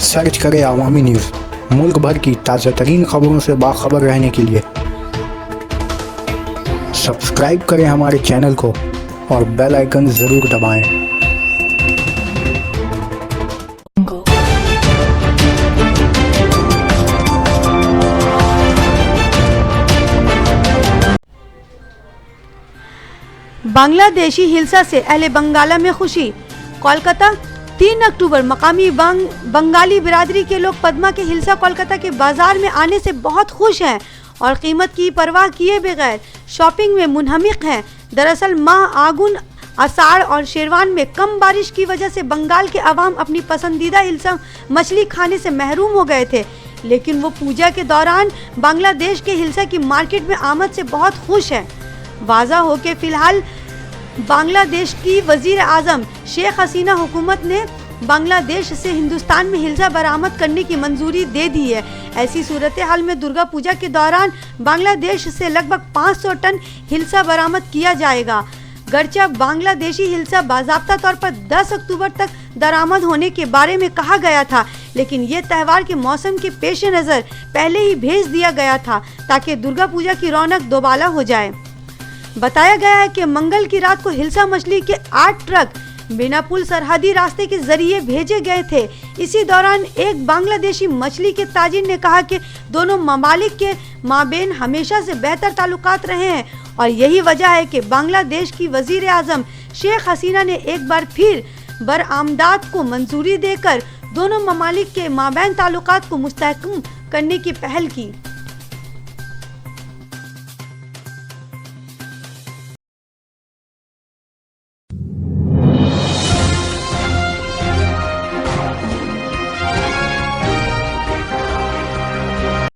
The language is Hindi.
सर्च करें अवामी न्यूज़। मुल्क भर की ताज़ा तरीन खबरों से बाखबर रहने के लिए सब्सक्राइब करें हमारे चैनल को और बेल आइकन ज़रूर दबाएं। बांग्लादेशी हिल्सा से अहले बंगाला में खुशी। कोलकाता 3 अक्टूबर मकामी बंगाली बिरादरी के लोग पद्मा के हिल्सा कोलकाता के बाजार में आने से बहुत खुश हैं और कीमत की परवाह किए बगैर शॉपिंग में मुनहमिक हैं। दरअसल माह आगुन, आषाढ़ और शेरवान में कम बारिश की वजह से बंगाल के अवाम अपनी पसंदीदा हिल्सा मछली खाने से महरूम हो गए थे, लेकिन वो पूजा के दौरान बांग्लादेश के हिल्सा की मार्केट में आमद से बहुत खुश हैं। वाज़ा हो के फिलहाल बांग्लादेश की वजीर आज़म शेख हसीना हुकूमत ने बांग्लादेश से हिंदुस्तान में हिल्सा बरामद करने की मंजूरी दे दी है। ऐसी सूरत हाल में दुर्गा पूजा के दौरान बांग्लादेश से लगभग 500 टन हिल्सा बरामद किया जाएगा। गर्चा बांग्लादेशी हिल्सा बाज़ाब्ता तौर पर 10 अक्टूबर तक दरामद होने के बारे में कहा गया था, लेकिन ये त्यौहार के मौसम के पेश नज़र पहले ही भेज दिया गया था ताकि दुर्गा पूजा की रौनक दोबाला हो जाए। बताया गया है कि मंगल की रात को हिल्सा मछली के 8 ट्रक बिना पुल सरहदी रास्ते के जरिए भेजे गए थे। इसी दौरान एक बांग्लादेशी मछली के ताजिर ने कहा कि दोनों ममालिक के माबेन हमेशा से बेहतर ताल्लुकात रहे हैं और यही वजह है कि बांग्लादेश की वजीर आज़म शेख हसीना ने एक बार फिर बरामदात को मंजूरी देकर दोनों ममालिक के माबेन ताल्लुकात को मुस्तहकम करने की पहल की।